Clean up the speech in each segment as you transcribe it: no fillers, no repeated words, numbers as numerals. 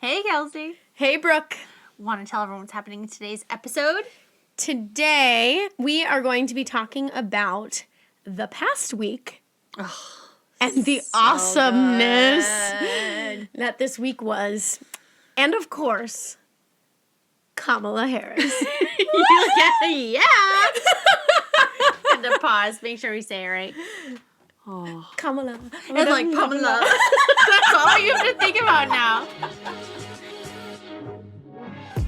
Hey, Kelsey. Hey, Brooke. Want to tell everyone what's happening in today's episode? Today, we are going to be talking about the past week and the awesomeness that this week was. And, of course, Kamala Harris. Yeah. And to pause. Make sure we say it right. Oh. Kamala. It's like Kamala. That's all you have to think about now.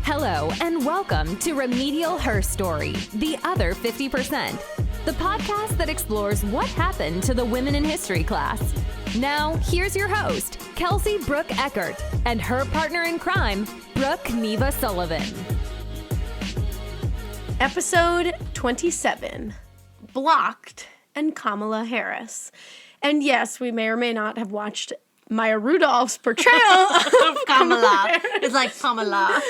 Hello, and welcome to Remedial Herstory, the other 50%, the podcast that explores what happened to the women in history class. Now, here's your host, Kelsey Brooke Eckert, and her partner in crime, Brooke Neva Sullivan. Episode 27, Blocked and Kamala Harris. And yes, we may or may not have watched Maya Rudolph's portrayal of Kamala. It's like Kamala.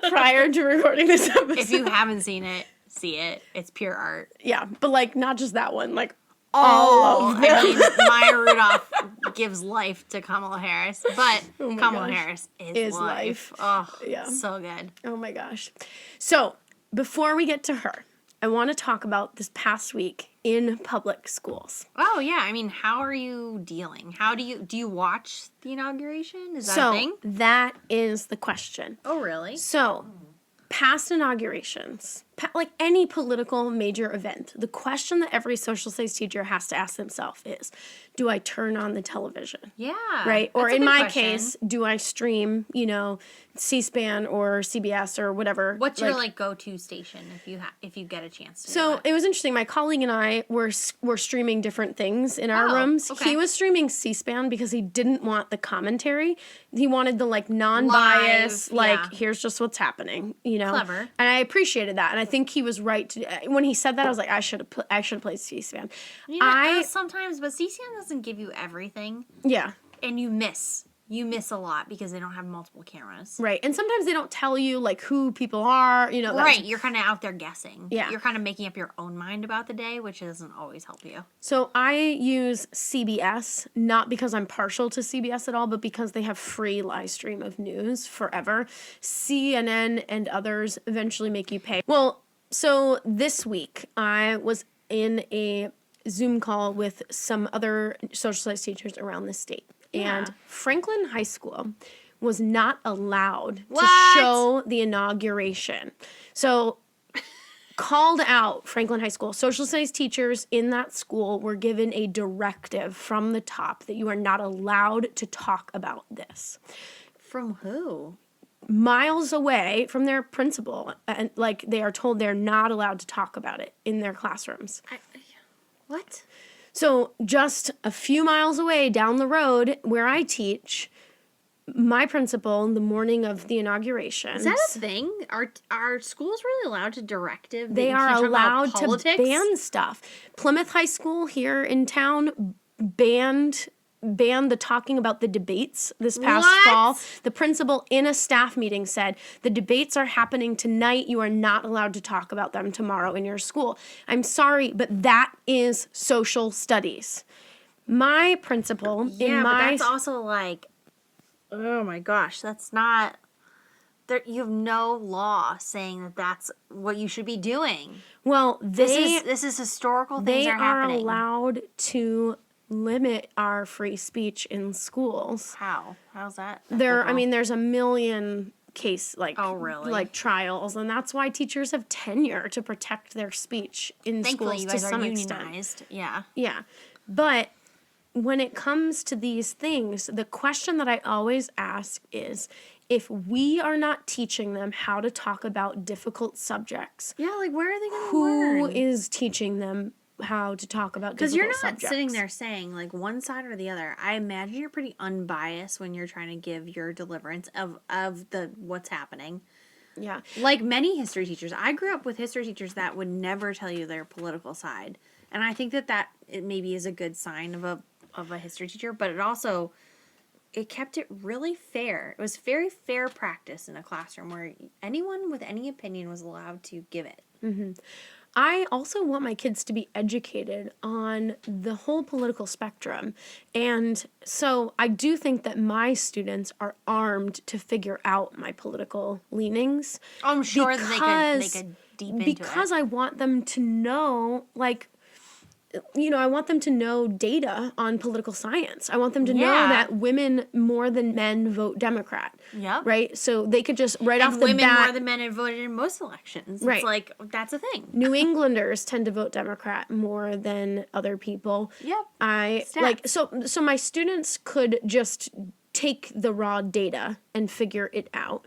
Prior to recording this episode. If you haven't seen it, see it. It's pure art. Yeah, but like not just that one, like all of them. I mean, Maya Rudolph gives life to Kamala Harris, but Kamala Harris is life. Oh, yeah. So good. Oh my gosh. So, before we get to her, I want to talk about this past week in public schools. Oh, yeah. I mean, how are you dealing? How do you watch the inauguration? Is that a thing? So, that is the question. Oh, really? So, past inaugurations, like any political major event, the question that every social studies teacher has to ask themselves is, do I turn on the television? Yeah. Right? Or in my case, do I stream, C-SPAN or CBS or whatever? What's your go-to station if you get a chance to So it was interesting. My colleague and I were streaming different things in our rooms. Okay. He was streaming C-SPAN because he didn't want the commentary. He wanted the non-biased, here's just what's happening, Clever. And I appreciated that. And I think he was right when he said that. I was like, I should have played C-SPAN. Sometimes, but C-SPAN doesn't give you everything. Yeah. And you miss a lot because they don't have multiple cameras. Right. And sometimes they don't tell you who people are, Right. You're kind of out there guessing. Yeah. You're kind of making up your own mind about the day, which doesn't always help you. So I use CBS, not because I'm partial to CBS at all, but because they have free live stream of news forever. CNN and others eventually make you pay. Well, so this week I was in a Zoom call with some other social studies teachers around the state. Yeah. And Franklin High School was not allowed to What? show the inauguration. So called out Franklin High School. Social studies teachers in that school were given a directive from the top that you are not allowed to talk about this. From who? Miles away from their principal, and they are told they're not allowed to talk about it in their classrooms. What? So just a few miles away down the road where I teach, my principal in the morning of the inauguration. Is that a thing? Are schools really allowed to directive? They are allowed to ban stuff. Plymouth High School here in town banned the talking about the debates this past fall. The principal in a staff meeting said, the debates are happening tonight. You are not allowed to talk about them tomorrow in your school. I'm sorry, but that is social studies. My principal in my... but that's also oh my gosh, that's not... you have no law saying that that's what you should be doing. Well, this is historical things are happening. They are allowed to limit our free speech in schools. How? How's that? There's a million case trials, and that's why teachers have tenure to protect their speech in Thankfully, schools you guys to are some unionized. extent. Yeah. Yeah. But when it comes to these things, the question that I always ask is, if we are not teaching them how to talk about difficult subjects, where are they going to learn? Who is teaching them how to talk about difficult subjects? Because you're not sitting there saying one side or the other. I imagine you're pretty unbiased when you're trying to give your deliverance of the what's happening. Yeah. Like many history teachers. I grew up with history teachers that would never tell you their political side. And I think that it maybe is a good sign of a history teacher, but it kept it really fair. It was very fair practice in a classroom where anyone with any opinion was allowed to give it. Mm-hmm. I also want my kids to be educated on the whole political spectrum. And so I do think that my students are armed to figure out my political leanings. I'm sure that they could deep into it. Because I want them to know, like, I want them to know data on political science. I want them to know that women more than men vote Democrat. Yep. Right? So they could just, off the bat... women more than men have voted in most elections. Right. It's like, that's a thing. New Englanders tend to vote Democrat more than other people. Yep. So my students could just take the raw data and figure it out.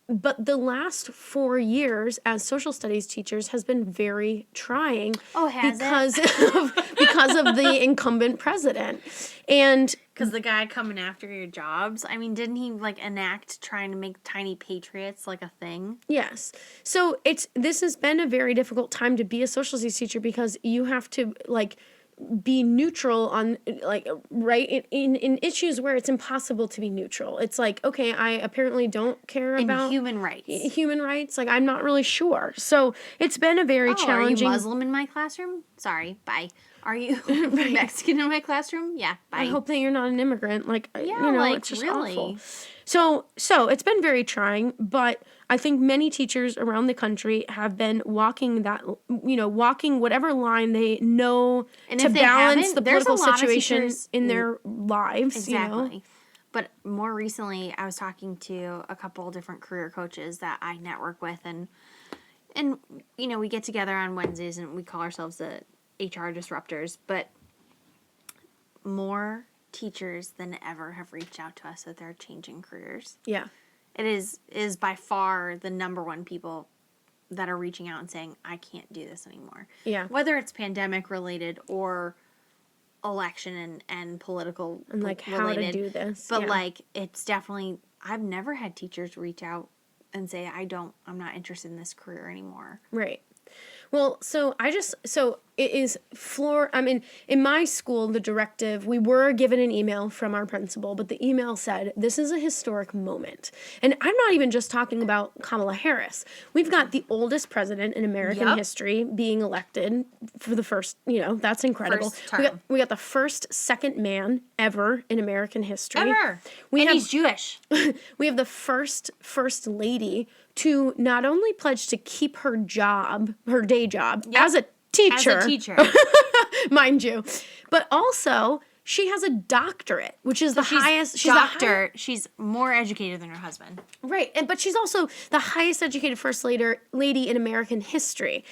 But the last 4 years as social studies teachers has been very trying. Oh, because of the incumbent president. And because the guy coming after your jobs, I mean, didn't he enact trying to make tiny patriots a thing? Yes. So this has been a very difficult time to be a social studies teacher because you have to be neutral on in issues where it's impossible to be neutral. It's okay, I apparently don't care about human rights. I'm not really sure. So it's been a very challenging. Are you Muslim in my classroom? Sorry, bye. Are you Mexican in my classroom? Yeah, bye. I hope that you're not an immigrant. It's just really awful. So it's been very trying, but I think many teachers around the country have been walking whatever line they know to balance the political situation in their lives. Exactly. But more recently, I was talking to a couple different career coaches that I network with, and we get together on Wednesdays and we call ourselves the HR disruptors, but more teachers than ever have reached out to us that they're changing careers. Yeah. It is by far the number one people that are reaching out and saying, I can't do this anymore. Yeah. Whether it's pandemic related or election and political and related. How to do this. But it's definitely, I've never had teachers reach out and say, I'm not interested in this career anymore. Right. Well, it is in my school, the directive, we were given an email from our principal, but the email said, this is a historic moment. And I'm not even just talking about Kamala Harris. We've got the oldest president in American history being elected for the first, that's incredible. First term. We got the second man ever in American history. Ever. He's Jewish. We have the first lady to not only pledge to keep her day job, as a teacher, mind you, but also she has a doctorate, which is the highest. She's more educated than her husband. Right, but she's also the highest educated first lady in American history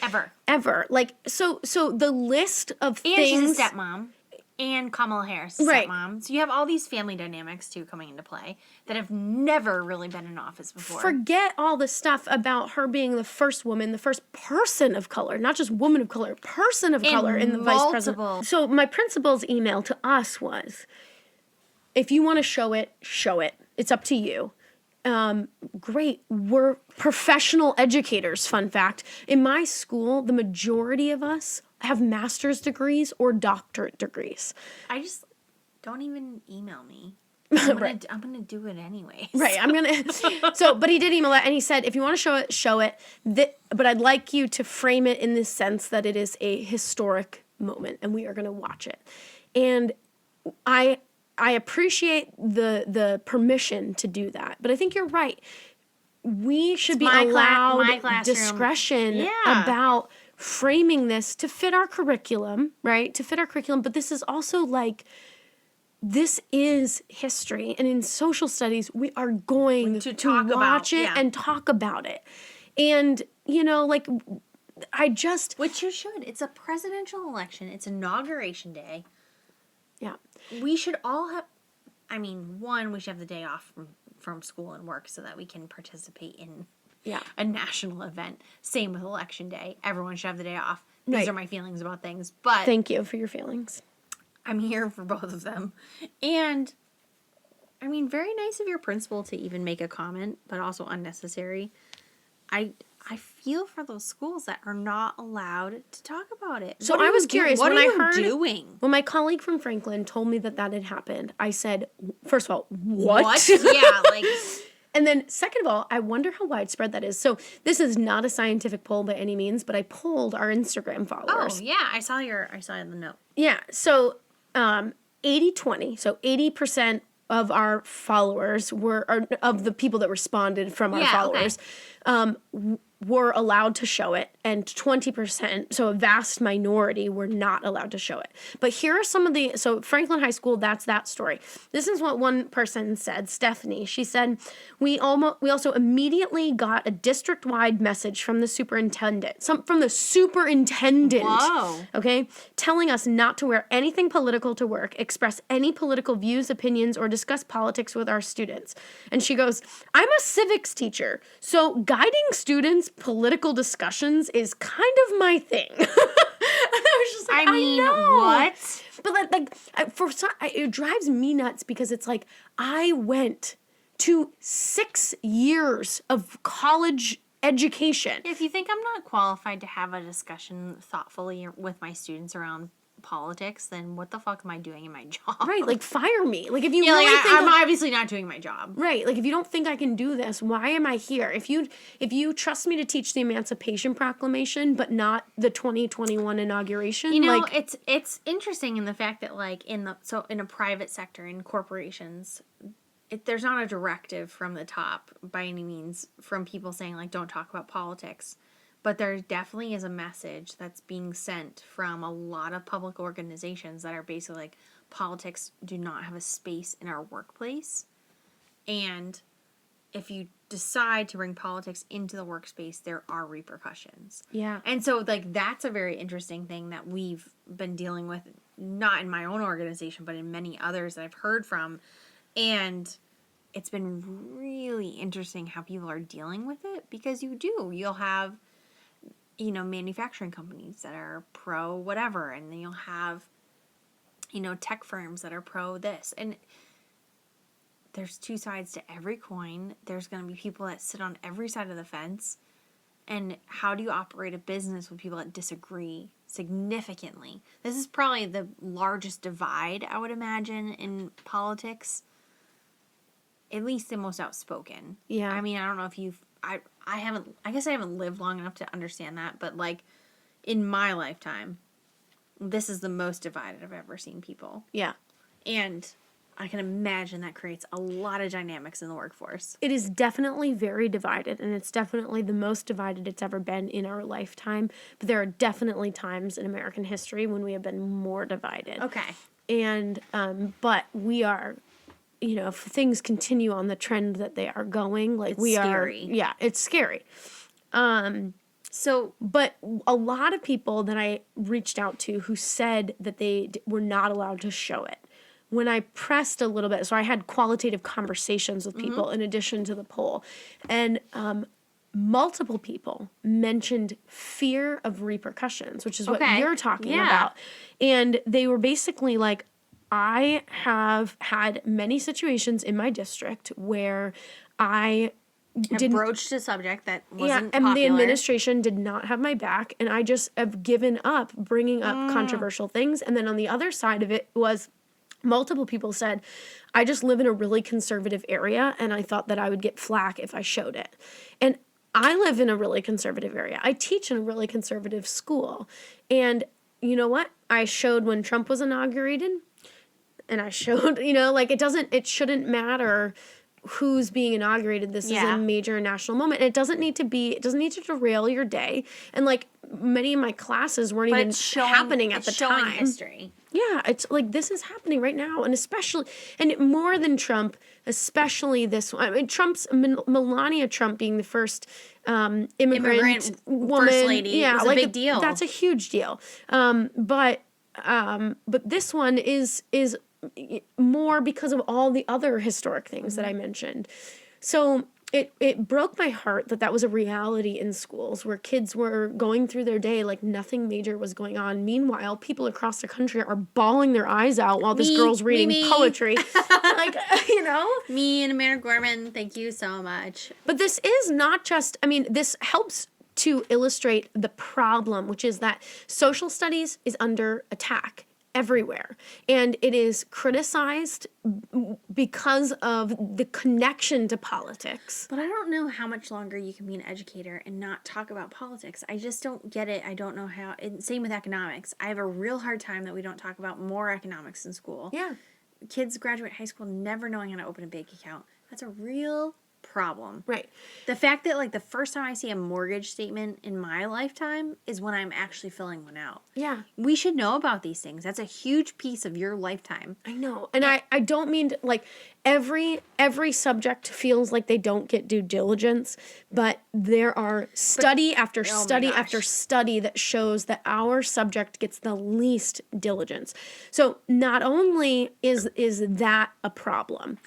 ever. So the list of things. And she's a stepmom. And Kamala Harris, stepmom. So you have all these family dynamics, too, coming into play that have never really been in office before. Forget all the stuff about her being the first woman, the first person of color, not just woman of color, person of color in the vice president. So my principal's email to us was, if you want to show it, show it. It's up to you. Great. We're professional educators, fun fact. In my school, the majority of us have master's degrees or doctorate degrees. I just don't even email me. I'm gonna do it anyway. Right. But he did email it and he said, if you want to show it, show it. But I'd like you to frame it in the sense that it is a historic moment and we are going to watch it. And I appreciate the permission to do that. But I think you're right. We should be allowed discretion about framing this to fit our curriculum, right? To fit our curriculum. But this is also this is history. And in social studies, we are going to watch it and talk about it. And, Which you should. It's a presidential election. It's inauguration day. Yeah. We should all have, we should have the day off from school and work so that we can participate in a national event. Same with election day. Everyone should have the day off. These are my feelings about things. But thank you for your feelings. I'm here for both of them. And, very nice of your principal to even make a comment, but also unnecessary. I feel for those schools that are not allowed to talk about it. So I was curious when I heard doing? When my colleague from Franklin told me that had happened. I said, first of all, what? Yeah, And then second of all, I wonder how widespread that is. So this is not a scientific poll by any means, but I polled our Instagram followers. Oh, yeah. I saw the note. Yeah. So 80-20. So 80% of our followers or of the people that responded from our followers were allowed to show it, and 20%, so a vast minority, were not allowed to show it. But here are some of so Franklin High School, that's that story. This is what one person said, Stephanie. She said, we also immediately got a district-wide message from the superintendent. Whoa. Okay, telling us not to wear anything political to work, express any political views, opinions, or discuss politics with our students. And she goes, I'm a civics teacher, so guiding students' political discussions is kind of my thing. And I was just like, I know. What? But it drives me nuts because it's like, I went to 6 years of college education. If you think I'm not qualified to have a discussion thoughtfully with my students around politics, then what the fuck am I doing in my job? Right, like fire me. Like if you I'm obviously not doing my job. Right, like if you don't think I can do this, why am I here? If you trust me to teach the Emancipation Proclamation, but not the 2021 inauguration, it's interesting in the fact that like in a private sector, in corporations, there's not a directive from the top by any means from people saying like don't talk about politics. But there definitely is a message that's being sent from a lot of public organizations that are basically like, politics do not have a space in our workplace. And if you decide to bring politics into the workspace, there are repercussions. Yeah. And so, like, that's a very interesting thing that we've been dealing with, not in my own organization, but in many others that I've heard from. And it's been really interesting how people are dealing with it, because you'll have, manufacturing companies that are pro whatever, and then you'll have, tech firms that are pro this. And there's two sides to every coin. There's going to be people that sit on every side of the fence. And how do you operate a business with people that disagree significantly? This is probably the largest divide, I would imagine, in politics. At least the most outspoken. Yeah. I mean, I don't know if I guess I haven't lived long enough to understand that, but like in my lifetime, this is the most divided I've ever seen people. Yeah. And I can imagine that creates a lot of dynamics in the workforce. It is definitely very divided, and it's definitely the most divided it's ever been in our lifetime. But there are definitely times in American history when we have been more divided. Okay. And, but we are, if things continue on the trend that they are going, like it's scary. Yeah, it's scary. But a lot of people that I reached out to who said that they were not allowed to show it, when I pressed a little bit, so I had qualitative conversations with people in addition to the poll, and multiple people mentioned fear of repercussions, which is what you're talking about. And they were basically like, I have had many situations in my district where I didn't broached a subject that wasn't and popular. the administration did not have my back, and I just have given up bringing up controversial things. And then on the other side of it was multiple people said, I just live in a really conservative area, and I thought that I would get flack if I showed it. And I live in a really conservative area. I teach in a really conservative school. And you know what? I showed when Trump was inaugurated. And I showed, it shouldn't matter who's being inaugurated. This is a major national moment. And it doesn't need to derail your day. And like many of my classes weren't even happening at the time. It's showing history. Yeah, it's like this is happening right now. And especially, and more than Trump, especially this one. I mean, Melania Trump being the first immigrant woman. First lady. Was a big deal. That's a huge deal. But this one is more because of all the other historic things that I mentioned. So it broke my heart that was a reality in schools where kids were going through their day like nothing major was going on. Meanwhile, people across the country are bawling their eyes out while this girl's reading poetry. Me and Amanda Gorman, thank you so much. But this is not just, this helps to illustrate the problem, which is that social studies is under attack. everywhere. And it is criticized because of the connection to politics. But I don't know how much longer you can be an educator and not talk about politics. I just don't get it. I don't know how. And same with economics. I have a real hard time that we don't talk about more economics in school. Yeah. Kids graduate high school never knowing how to open a bank account. That's a real problem. Right. The fact that, like, the first time I see a mortgage statement in my lifetime is when I'm actually filling one out. Yeah. We should know about these things. That's a huge piece of your lifetime. I know. And I don't mean to, like, every subject feels like they don't get due diligence, but there are study after study after study that shows that our subject gets the least diligence. So not only is that a problem,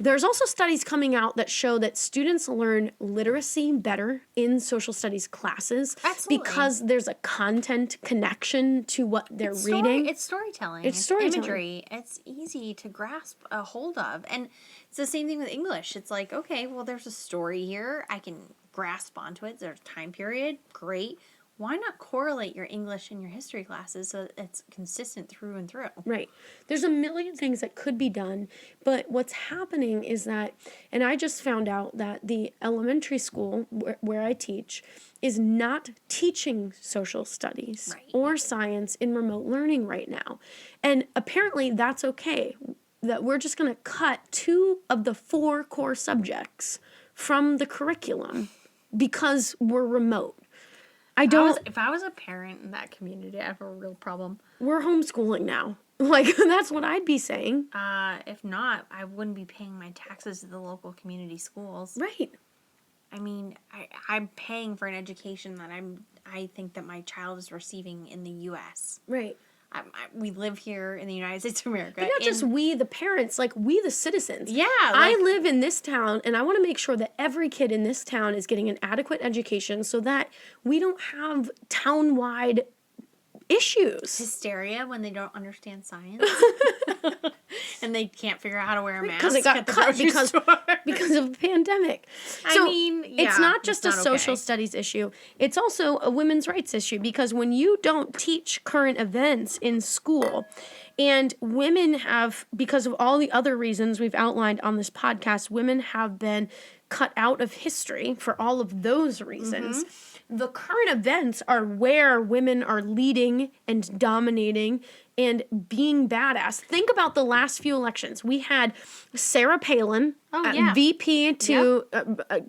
there's also studies coming out that show that students learn literacy better in social studies classes. Absolutely. Because there's a content connection to what they're reading. It's storytelling. It's storytelling. Imagery. It's easy to grasp a hold of. And it's the same thing with English. It's like, okay, well, there's a story here. I can grasp onto it. There's a time period. Great. Why not correlate your English and your history classes so that it's consistent through and through? Right. There's a million things that could be done, but what's happening is that, and I just found out that the elementary school where I teach is not teaching social studies or science in remote learning right now. And apparently that's okay, that we're just going to cut 2 of the 4 core subjects from the curriculum because we're remote. If I was a parent in that community, I have a real problem. We're homeschooling now. Like, that's what I'd be saying. If not, I wouldn't be paying my taxes to the local community schools. Right. I mean, I'm paying for an education that I think that my child is receiving in the U.S. Right. We live here in the United States of America. But not just we, the parents, like we, the citizens. Yeah. I live in this town, and I want to make sure that every kid in this town is getting an adequate education so that we don't have town-wide issues. Hysteria when they don't understand science. And they can't figure out how to wear a mask. Because it got cut because of the pandemic. So it's not just a social studies issue. It's also a women's rights issue, because when you don't teach current events in school, and women have, because of all the other reasons we've outlined on this podcast, women have been cut out of history for all of those reasons. Mm-hmm. The current events are where women are leading and dominating and being badass. Think about the last few elections. We had Sarah Palin, VP to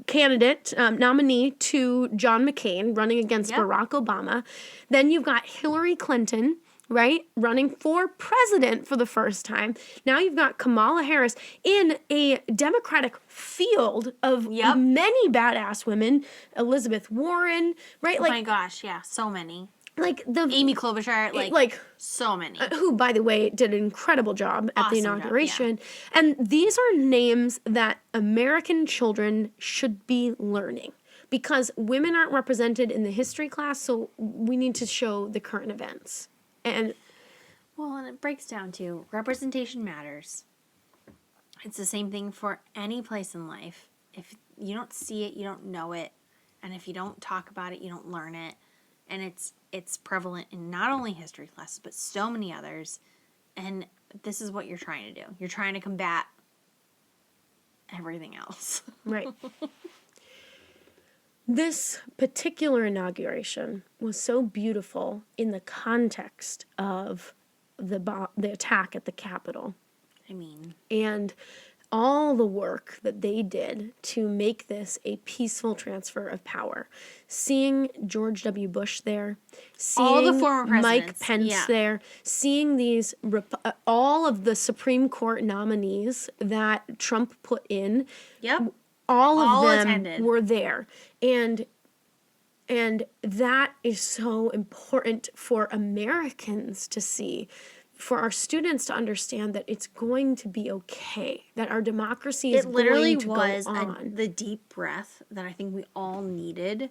candidate, nominee to John McCain, running against Barack Obama. Then you've got Hillary Clinton, right, running for president for the first time. Now you've got Kamala Harris in a Democratic field of many badass women. Elizabeth Warren, right? Oh my gosh, yeah, so many. Like the Amy Klobuchar, like so many. Who, by the way, did an incredible job at the inauguration. And these are names that American children should be learning, because women aren't represented in the history class, so we need to show the current events. And it breaks down to representation matters. It's the same thing for any place in life. If you don't see it, you don't know it. And if you don't talk about it, you don't learn it. And it's prevalent in not only history classes, but so many others. And this is what you're trying to do. You're trying to combat everything else. Right. This particular inauguration was so beautiful in the context of the attack at the Capitol. I mean, and all the work that they did to make this a peaceful transfer of power. Seeing George W. Bush there, seeing all the former presidents, Mike Pence there, seeing these all of the Supreme Court nominees that Trump put in. Yep. All of them attended. Were there. And that is so important for Americans to see, for our students to understand that it's going to be okay, that our democracy is going to go on. It literally was the deep breath that I think we all needed,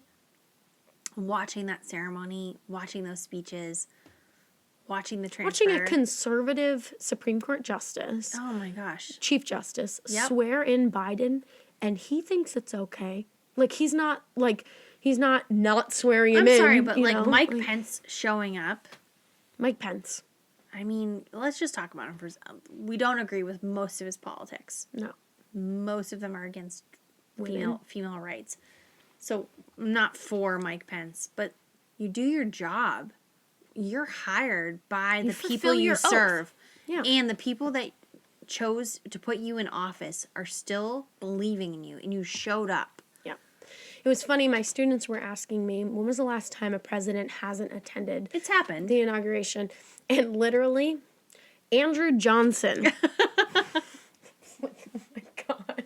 watching that ceremony, watching those speeches, watching the transfer. Watching a conservative Supreme Court justice, oh my gosh, Chief Justice, swear in Biden, and he thinks it's okay. Like, he's not swearing him in. I'm sorry, but Mike Pence showing up. Mike Pence. I mean, let's just talk about him for. We don't agree with most of his politics. No. Most of them are against Women. female rights. So I'm not for Mike Pence, but you do your job. You're hired by the people you serve. Yeah. And the people that chose to put you in office are still believing in you, and you showed up. Yeah. It was funny, my students were asking me, when was the last time a president hasn't attended It's happened. the inauguration? And literally, Andrew Johnson. Oh my God.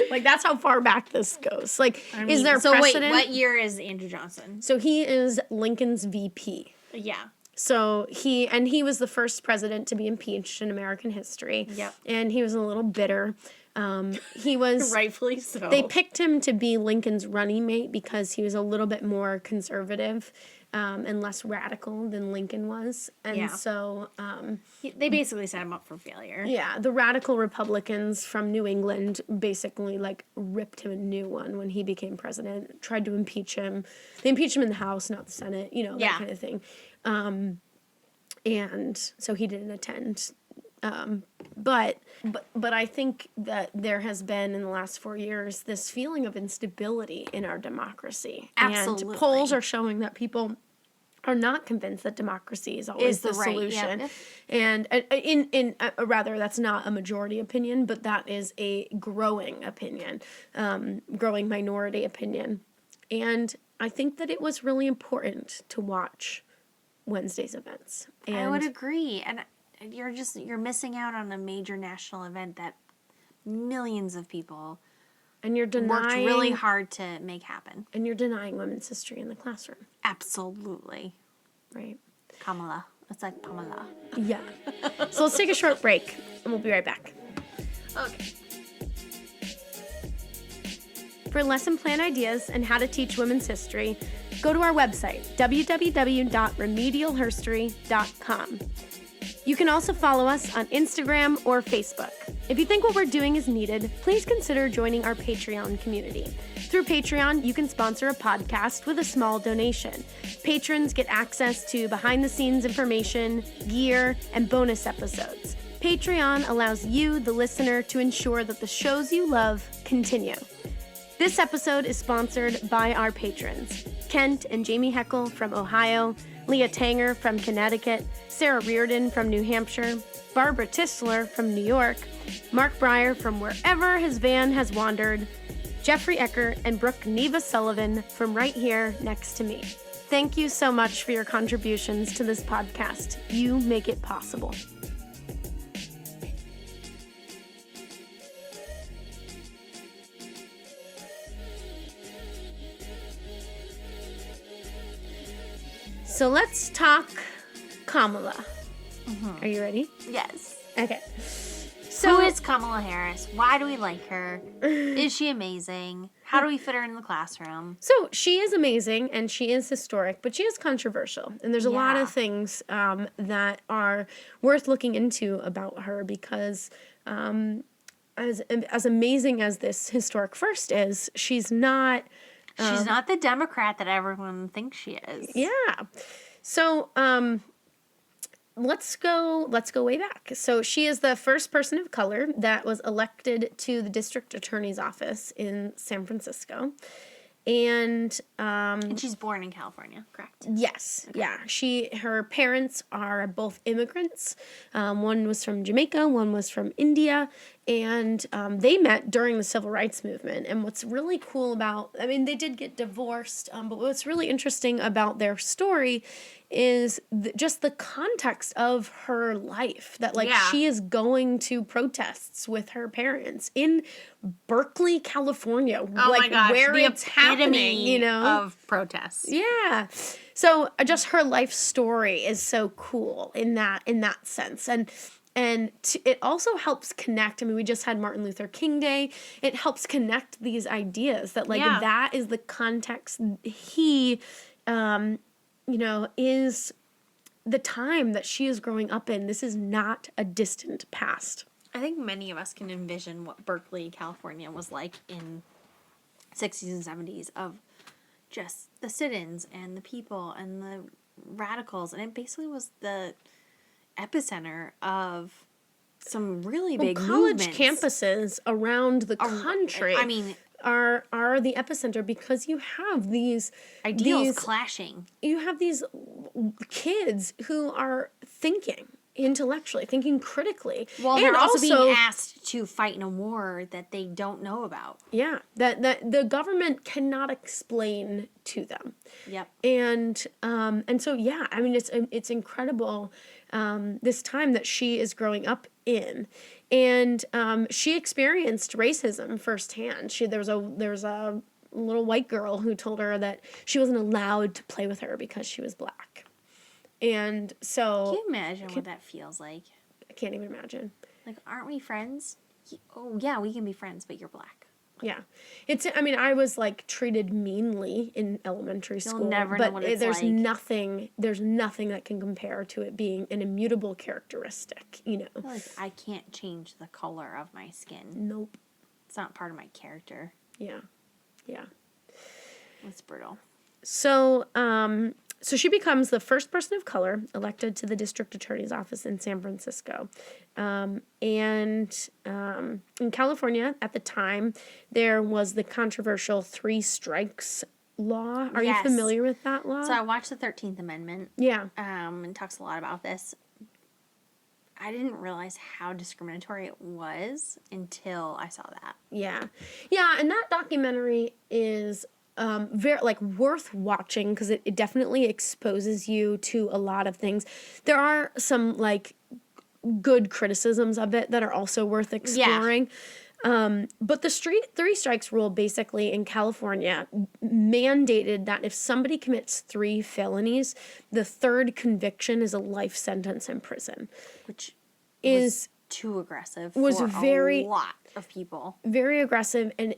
Like, that's how far back this goes. Like, is there precedent? Wait, what year is Andrew Johnson? So he is Lincoln's VP. Yeah. So he was the first president to be impeached in American history. Yep. And he was a little bitter. He was Rightfully so. They picked him to be Lincoln's running mate because he was a little bit more conservative and less radical than Lincoln was. And so... they basically set him up for failure. Yeah, the radical Republicans from New England basically, like, ripped him a new one when he became president, tried to impeach him. They impeached him in the House, not the Senate, that kind of thing. And so he didn't attend. But I think that there has been in the last 4 years this feeling of instability in our democracy. Absolutely. And polls are showing that people are not convinced that democracy is always the solution. Yep. And rather, that's not a majority opinion, but that is a growing opinion, growing minority opinion. And I think that it was really important to watch Wednesday's events. And I would agree. And you're missing out on a major national event that millions of people and you're denying, worked really hard to make happen. And you're denying women's history in the classroom. Absolutely. Right. Kamala. It's like Pamela. Yeah. So let's take a short break, and we'll be right back. Okay. For lesson plan ideas and how to teach women's history, go to our website, www.remedialherstory.com. You can also follow us on Instagram or Facebook. If you think what we're doing is needed, please consider joining our Patreon community. Through Patreon, you can sponsor a podcast with a small donation. Patrons get access to behind-the-scenes information, gear, and bonus episodes. Patreon allows you, the listener, to ensure that the shows you love continue. This episode is sponsored by our patrons, Kent and Jamie Heckel from Ohio, Leah Tanger from Connecticut, Sarah Reardon from New Hampshire, Barbara Tisler from New York, Mark Breyer from wherever his van has wandered, Jeffrey Ecker and Brooke Neva Sullivan from right here next to me. Thank you so much for your contributions to this podcast. You make it possible. So let's talk Kamala. Mm-hmm. Are you ready? Yes. Okay. So, who is Kamala Harris? Why do we like her? Is she amazing? How do we fit her in the classroom? So she is amazing and she is historic, but she is controversial. And there's a lot of things that are worth looking into about her because as amazing as this historic first is, she's not... she's not the Democrat that everyone thinks she is. Yeah. So, let's go way back. So she is the first person of color that was elected to the district attorney's office in San Francisco. And she's born in California, correct? Yes. Okay. Yeah. Her parents are both immigrants. One was from Jamaica, one was from India, and they met during the Civil Rights Movement. And what's really cool they did get divorced, but what's really interesting about their story is just the context of her life, that she is going to protests with her parents in Berkeley, California, my gosh, where it's happening, of protests. Yeah. So just her life story is so cool in that sense. And it also helps connect. I mean, we just had Martin Luther King Day. It helps connect these ideas that that is the context he is the time that she is growing up in. This is not a distant past. I think many of us can envision what Berkeley, California was like in 60s and 70s of just the sit-ins and the people and the radicals. And it basically was epicenter of some really big college movements. campuses around the country. I mean, are the epicenter because you have these ideals clashing. You have these kids who are thinking intellectually, thinking critically. Well, they're also being asked to fight in a war that they don't know about. Yeah, that the government cannot explain to them. Yep. And so yeah, I mean it's incredible this time that she is growing up in, and she experienced racism firsthand. There was a little white girl who told her that she wasn't allowed to play with her because she was black. And so... Can you imagine what that feels like? I can't even imagine. Like, aren't we friends? Oh, yeah, we can be friends, but you're black. Yeah. I was, like, treated meanly in elementary school. You'll never know what it's there's like. There's nothing that can compare to it being an immutable characteristic, you know? I feel like I can't change the color of my skin. Nope. It's not part of my character. Yeah. Yeah. It's brutal. So, so she becomes the first person of color elected to the district attorney's office in San Francisco. And in California at the time, there was the controversial 3 strikes law. Are you familiar with that law? So I watched the 13th Amendment. Yeah. And talks a lot about this. I didn't realize how discriminatory it was until I saw that. Yeah. Yeah, and that documentary is very worth watching because it definitely exposes you to a lot of things. There are some good criticisms of it that are also worth exploring. Yeah. But the 3 strikes rule basically in California mandated that if somebody commits 3 felonies, the 3rd conviction is a life sentence in prison, which is too aggressive. Was for very a lot of people. Very aggressive, and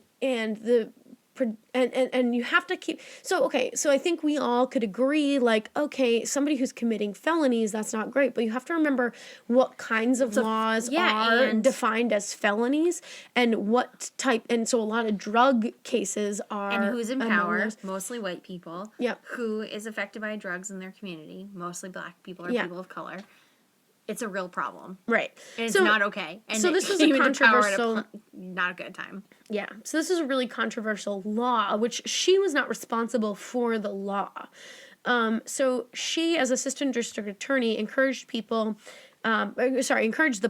you have to keep... So I think we all could agree, somebody who's committing felonies, that's not great, but you have to remember what kinds of laws are defined as felonies, and what type... And so a lot of drug cases are... And who's in power, mostly white people. Yep. Who is affected by drugs in their community, mostly black people or people of color. It's a real problem. Right. And it's not okay. And so this is a controversial... not a good time. Yeah. So this is a really controversial law, which she was not responsible for the law. So she, as assistant district attorney, encouraged the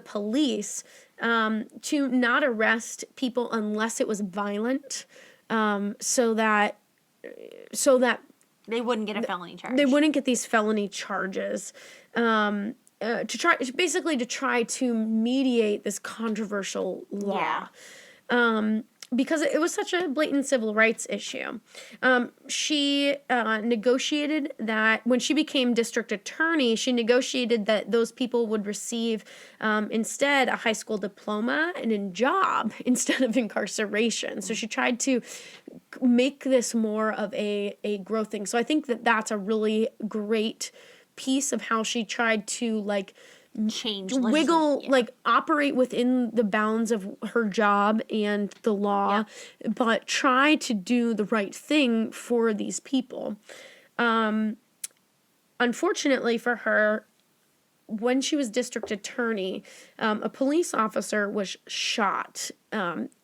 police to not arrest people unless it was violent, so that they wouldn't get a felony charge. They wouldn't get these felony charges. To try to mediate this controversial law. Yeah. Because it was such a blatant civil rights issue. She negotiated that when she became district attorney, she negotiated that those people would receive instead a high school diploma and a job instead of incarceration. So she tried to make this more of a growth thing. So I think that that's a really great piece of how she tried to operate within the bounds of her job and the law, but try to do the right thing for these people. Unfortunately for her, when she was district attorney, a police officer was shot.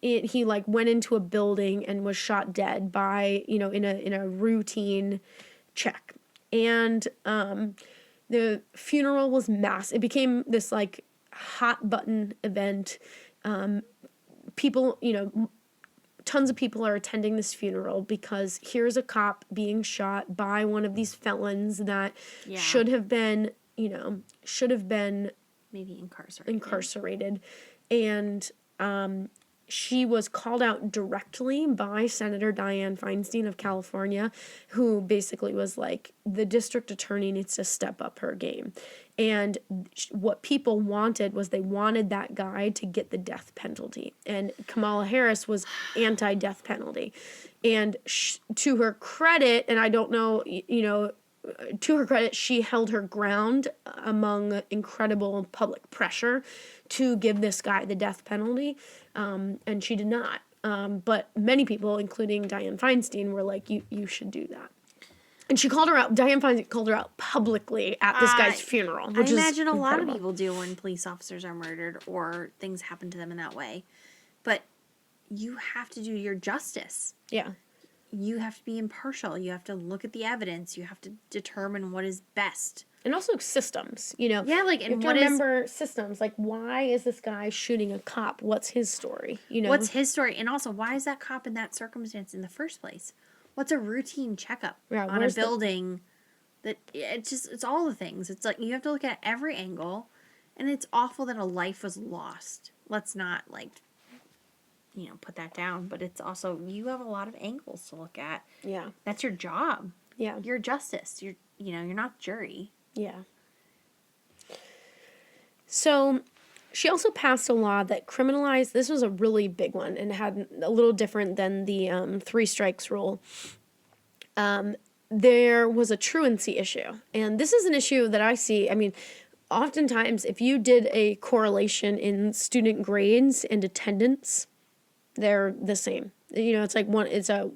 He went into a building and was shot dead by, in a routine check. And the funeral was massive. It became this hot button event. People, tons of people are attending this funeral because here's a cop being shot by one of these felons that should have been maybe incarcerated. And she was called out directly by Senator Dianne Feinstein of California, who basically was the district attorney needs to step up her game. And what people wanted was they wanted that guy to get the death penalty. And Kamala Harris was anti-death penalty. And to her credit, and I don't know, to her credit, she held her ground among incredible public pressure to give this guy the death penalty, and she did not. But many people, including Dianne Feinstein, were like, you should do that. And she called her out. Diane Feinstein called her out publicly at this guy's funeral, which I imagine is a lot of incredible. people do when police officers are murdered or things happen to them in that way. But you have to do your justice. Yeah. You have to be impartial. You have to look at the evidence. You have to determine what is best. And also systems, you know. Yeah, like, you and have to what remember systems. Like, why is this guy shooting a cop? What's his story? You know, what's his story? And also, why is that cop in that circumstance in the first place? What's a routine checkup on a building? It's all the things. It's like you have to look at every angle, and it's awful that a life was lost. Let's not put that down. But it's also you have a lot of angles to look at. Yeah, that's your job. Yeah, you're justice. You're not jury. Yeah. So she also passed a law that criminalized, this was a really big one and had a little different than the 3 strikes rule. There was a truancy issue. And this is an issue that I see, I mean, oftentimes if you did a correlation in student grades and attendance, they're the same. You know, it's a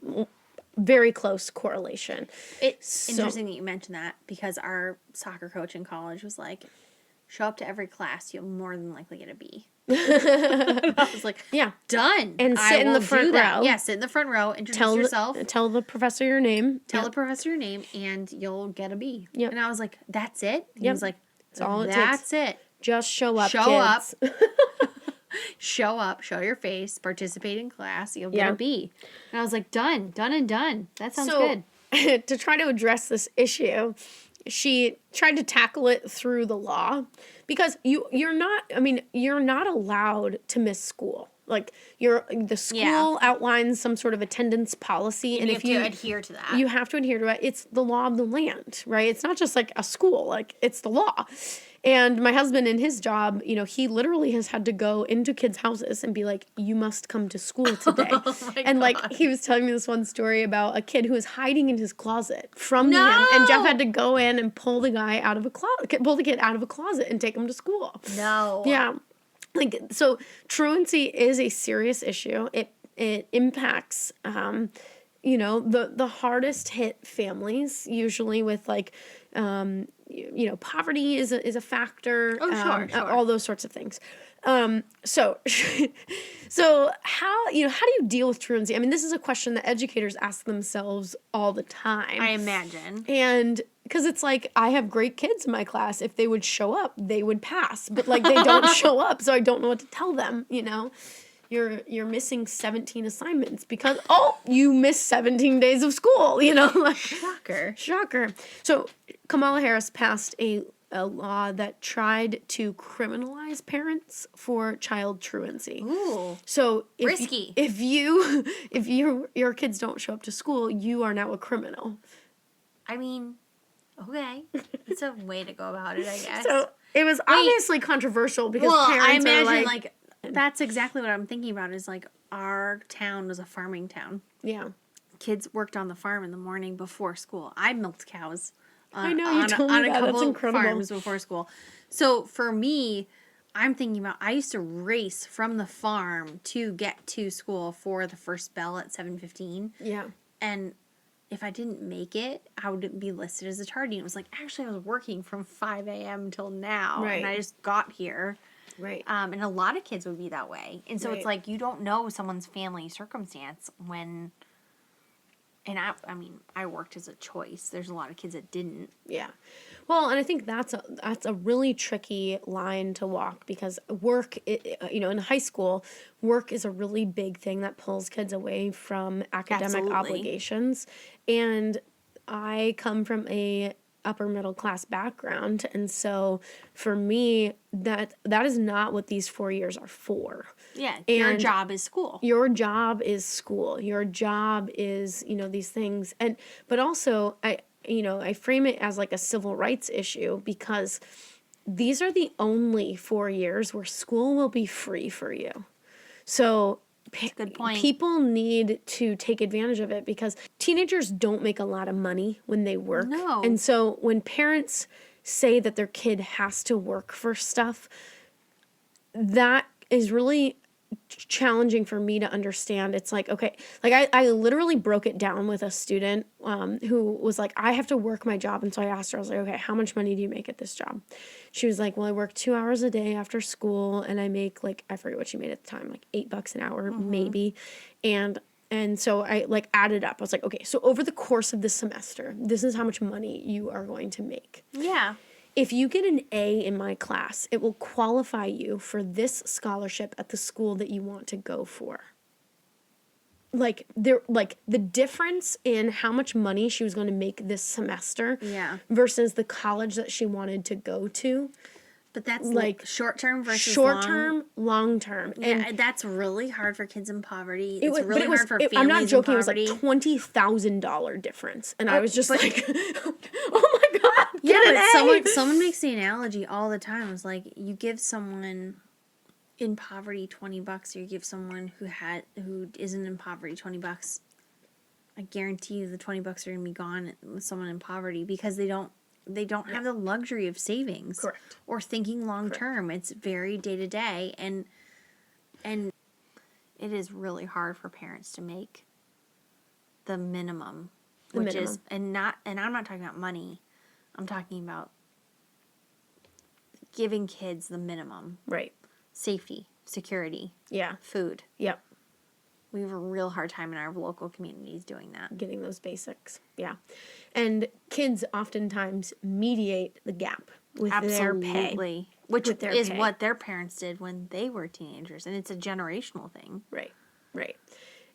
very close correlation. It's interesting that you mentioned that because our soccer coach in college was like, show up to every class, you'll more than likely get a B. I was like, yeah, done. And sit in the front row. Yeah, sit in the front row, introduce yourself. Tell the professor your name. Tell the professor your name, and you'll get a B. Yep. And I was like, that's it? He was like, that's all it takes. That's it. Just show up, Show kids. up. Show up, show your face, participate in class, you'll get a B. And I was like, done and done. That sounds good. To try to address this issue, she tried to tackle it through the law because you're not allowed to miss school. Like the school outlines some sort of attendance policy, and if you adhere to that, you have to adhere to it. It's the law of the land, right? It's not just like a school; like it's the law. And my husband, in his job, you know, he literally has had to go into kids' houses and be like, "You must come to school today." And like he was telling me this one story about a kid who was hiding in his closet from him, and Jeff had to go in and pull the kid out of a closet and take him to school. No. Yeah. Like, so truancy is a serious issue. It impacts, the hardest hit families, usually with like, poverty is a factor. Oh, sure. All those sorts of things. So how do you deal with truancy? I mean, this is a question that educators ask themselves all the time. I imagine. And because it's like, I have great kids in my class. If they would show up, they would pass. But like, they don't show up, so I don't know what to tell them, you know? You're missing 17 assignments because, you missed 17 days of school, you know? Like, Shocker. So Kamala Harris passed a law that tried to criminalize parents for child truancy. Ooh. So risky. If your kids don't show up to school, you are now a criminal. I mean, okay. It's a way to go about it, I guess. So it was obviously controversial because parents I imagine are like that's exactly what I'm thinking about is like our town was a farming town. Yeah. Kids worked on the farm in the morning before school. I milked cows I know you told me on a that. couple That's of incredible. farms before school. So for me, I'm thinking about I used to race from the farm to get to school for the first bell at 7:15. Yeah. And if I didn't make it, I would be listed as a tardy. And it was like, actually, I was working from 5 a.m. till now. Right. And I just got here. Right. And a lot of kids would be that way. And so Right. it's like, you don't know someone's family circumstance when... And I worked as a choice. There's a lot of kids that didn't. Yeah. Well, and I think that's a really tricky line to walk because work, in high school, work is a really big thing that pulls kids away from academic obligations. And I come from a upper middle class background, and so for me, that is not what these 4 years are for. Yeah, your job is school. Your job is school. Your job is, these things. But also, I frame it as like a civil rights issue because these are the only 4 years where school will be free for you. So good point. People need to take advantage of it because teenagers don't make a lot of money when they work. No. And so when parents say that their kid has to work for stuff, that is really challenging for me to understand. It's like, okay, like I literally broke it down with a student who was like, I have to work my job. And so I asked her, I was like, okay, how much money do you make at this job? She was like, well, I work 2 hours a day after school and I make like, I forget what she made at the time, like $8 an hour, maybe. And so I like added up. I was like, okay, so over the course of this semester, this is how much money you are going to make. Yeah. If you get an A in my class, it will qualify you for this scholarship at the school that you want to go for. Like the difference in how much money she was going to make this semester versus the college that she wanted to go to. But that's like short term versus short term, long term. Yeah, and that's really hard for kids in poverty. It's really hard for families I'm not joking, in poverty. It was like $20,000 difference. And I was just like, oh my God. Someone makes the analogy all the time. It's like you give someone in poverty $20 or you give someone who isn't in poverty $20. I guarantee you the $20 are gonna be gone with someone in poverty because they don't have the luxury of savings. Correct. Or thinking long term. It's very day to day, and it is really hard for parents to make the minimum, is I'm not talking about money. I'm talking about giving kids the minimum. Right. Safety, security. Yeah. Food. Yep. We have a real hard time in our local communities doing that. Getting those basics. Yeah. And kids oftentimes mediate the gap with their pay. Which is what their parents did when they were teenagers. And it's a generational thing. Right. Right.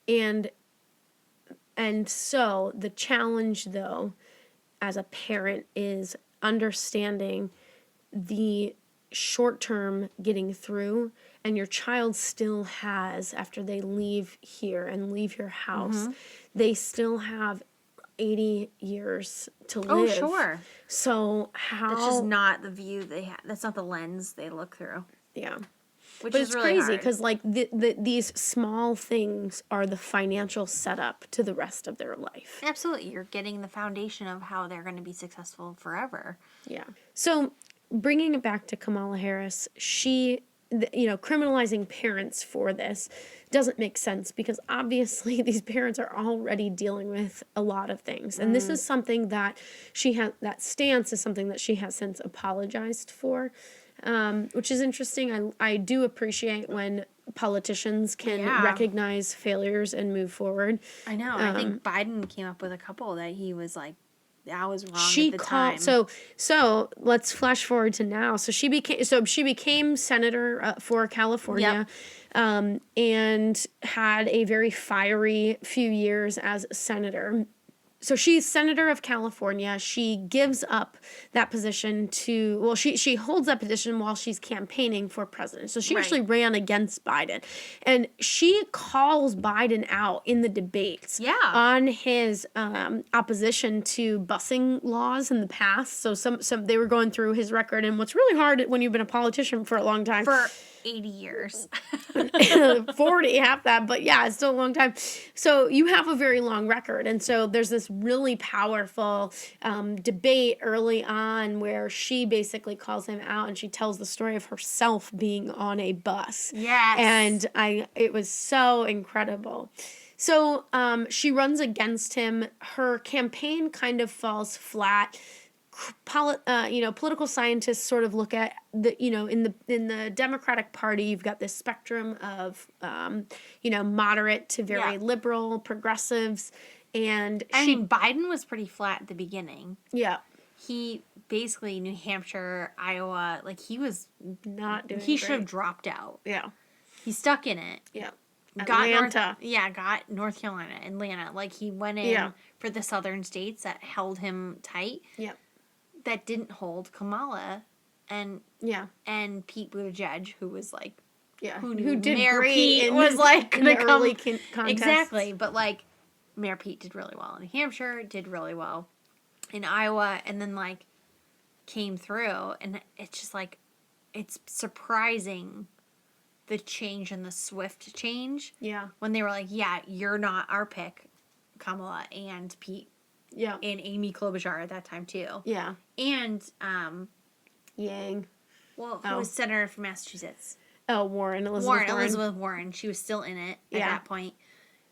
And so the challenge, though, as a parent is understanding the short-term getting through, and your child still has, after they leave here and leave your house, they still have 80 years to live. Oh, sure. So how... That's just not the view they have. That's not the lens they look through. Yeah. Which but is it's really crazy hard. because like these small things are the financial setup to the rest of their life. Absolutely. You're getting the foundation of how they're going to be successful forever. Yeah. So bringing it back to Kamala Harris, criminalizing parents for this doesn't make sense because obviously these parents are already dealing with a lot of things. And this is something that that stance is something that she has since apologized for. Which is interesting. I do appreciate when politicians can recognize failures and move forward. I know. I think Biden came up with a couple that he was like, I was wrong at the time. So let's flash forward to now. So she became senator for California, and had a very fiery few years as senator. So she's senator of California. She gives up that position she holds that position while she's campaigning for president. So she actually ran against Biden. And she calls Biden out in the debates on his opposition to busing laws in the past. So some they were going through his record. And what's really hard when you've been a politician for a long time. For 80 years. 40, half that, but yeah, it's still a long time. So you have a very long record. And so there's this really powerful debate early on where she basically calls him out and she tells the story of herself being on a bus. Yes. And it was so incredible. So she runs against him. Her campaign kind of falls flat. Political scientists sort of look at in the Democratic Party, you've got this spectrum of, moderate to very liberal progressives, and Biden was pretty flat at the beginning. Yeah, he basically New Hampshire, Iowa, like he was not doing. He should have dropped out. Yeah, he stuck in it. Yeah. Got North Carolina, Atlanta. Like he went in for the southern states that held him tight. Yeah. That didn't hold Kamala and Pete Buttigieg, who was like who did Mayor great Pete was like in the early contest. Exactly, but like Mayor Pete did really well in New Hampshire, did really well in Iowa, and then like came through, and it's just like it's surprising the change and the swift change. Yeah, when they were like, you're not our pick, Kamala and Pete. Yeah. And Amy Klobuchar at that time, too. Yeah. And, Yang. Well, who was senator from Massachusetts? Oh, Elizabeth Warren. She was still in it at that point.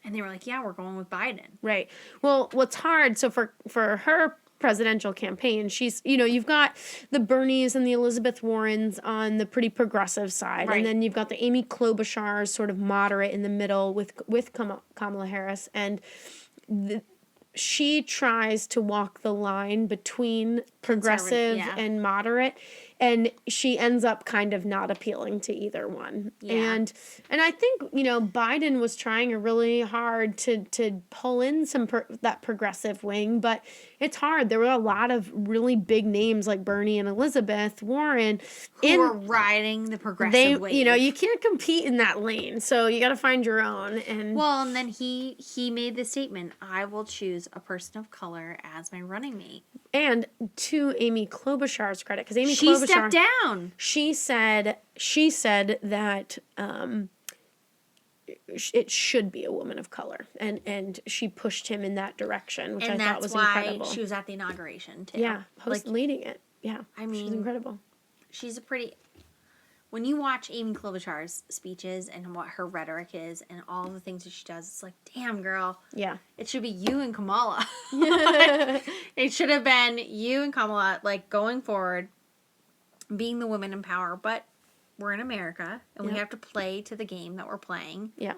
And they were like, yeah, we're going with Biden. Right. Well, what's hard, so for her presidential campaign, she's, you've got the Bernies and the Elizabeth Warrens on the pretty progressive side. Right. And then you've got the Amy Klobuchars sort of moderate in the middle with Kamala Harris. And she tries to walk the line between progressive and moderate, and she ends up kind of not appealing to either one. Yeah. And I think, Biden was trying really hard to pull in that progressive wing, but it's hard. There were a lot of really big names like Bernie and Elizabeth Warren who were riding the progressive wave. You can't compete in that lane, so you got to find your own. And then he made the statement, I will choose a person of color as my running mate. And to Amy Klobuchar's credit, because Amy Klobuchar stepped down. She said that it should be a woman of color, and she pushed him in that direction, which I thought was incredible. And that's why she was at the inauguration too. Yeah, leading it. Yeah, I mean, she's incredible. She's when you watch Amy Klobuchar's speeches and what her rhetoric is and all the things that she does, it's like, damn, girl. Yeah. It should be you and Kamala. It should have been you and Kamala, going forward, being the women in power. But we're in America, and we have to play to the game that we're playing. Yeah.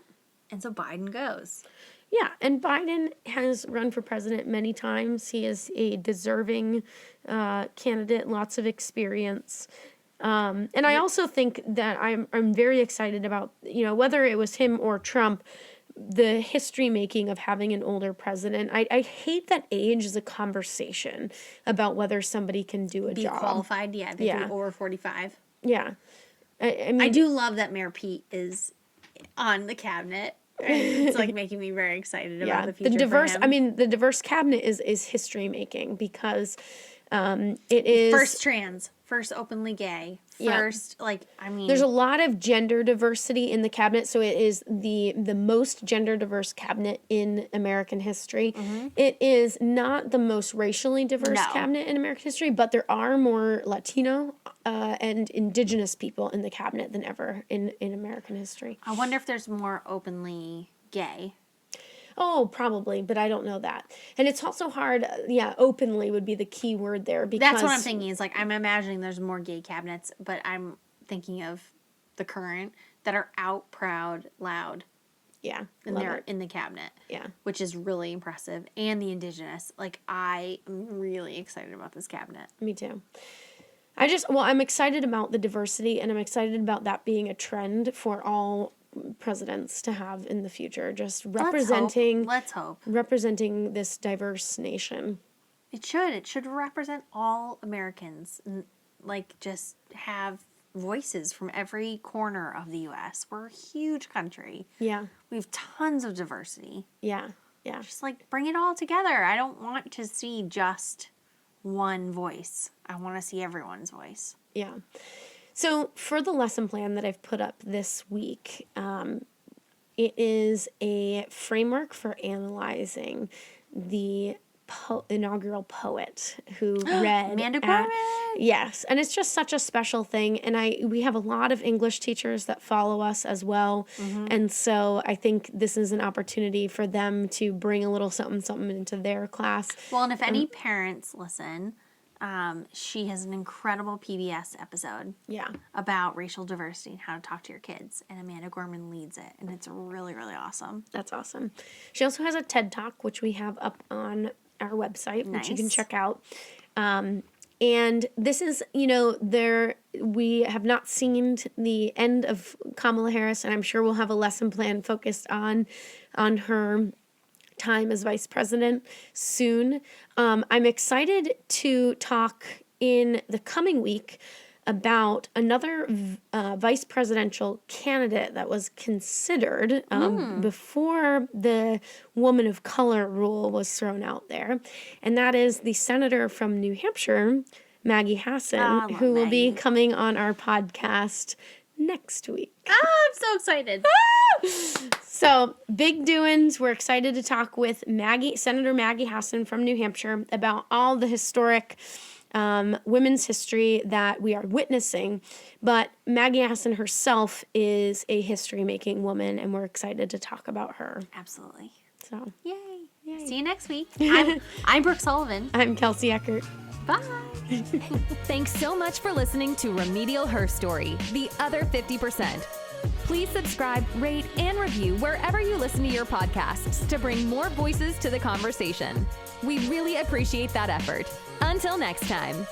And so Biden goes. Yeah, and Biden has run for president many times. He is a deserving candidate, lots of experience. And I also think that I'm very excited about, whether it was him or Trump, the history making of having an older president. I hate that age is a conversation about whether somebody can do a job. Be qualified, yeah. They do over 45. Yeah. I mean, I do love that Mayor Pete is on the cabinet. It's making me very excited about the future for him. The diverse cabinet is history making because it is first trans, first openly gay, first there's a lot of gender diversity in the cabinet, so it is the most gender diverse cabinet in American history. Mm-hmm. It is not the most racially diverse cabinet in American history, but there are more Latino and indigenous people in the cabinet than ever in American history. I wonder if there's more openly gay. Oh, probably, but I don't know that. And it's also hard, openly would be the key word there. Because that's what I'm thinking is I'm imagining there's more gay cabinets, but I'm thinking of the current that are out, proud, loud. Yeah. And they're in the cabinet. Yeah. Which is really impressive. And the indigenous. I am really excited about this cabinet. Me too. I'm excited about the diversity, and I'm excited about that being a trend for all presidents to have in the future, just representing let's hope representing this diverse nation. It should represent all Americans, just have voices from every corner of the US. We're a huge country. Yeah, we have tons of diversity. Yeah just bring it all together. I don't want to see just one voice. I want to see everyone's voice. Yeah. So for the lesson plan that I've put up this week, it is a framework for analyzing the inaugural poet who read. Amanda Gorman! Yes, and it's just such a special thing. And we have a lot of English teachers that follow us as well. Mm-hmm. And so I think this is an opportunity for them to bring a little something into their class. Well, and if any parents listen... she has an incredible PBS episode about racial diversity and how to talk to your kids, and Amanda Gorman leads it, and it's really, really awesome. That's awesome. She also has a TED Talk, which we have up on our website, which you can check out. And this is, we have not seen the end of Kamala Harris, and I'm sure we'll have a lesson plan focused on her time as vice president soon. I'm excited to talk in the coming week about another vice presidential candidate that was considered before the woman of color rule was thrown out there. And that is the senator from New Hampshire, Maggie Hassan, who will be coming on our podcast next week. I'm so excited. So, big doings. We're excited to talk with Senator Maggie Hassan from New Hampshire about all the historic women's history that we are witnessing. But Maggie Hassan herself is a history-making woman, and we're excited to talk about her. Absolutely. So, yay. See you next week. I'm Brooke Sullivan. I'm Kelsey Eckert. Bye. Thanks so much for listening to Remedial Herstory, the other 50%. Please subscribe, rate, and review wherever you listen to your podcasts to bring more voices to the conversation. We really appreciate that effort. Until next time.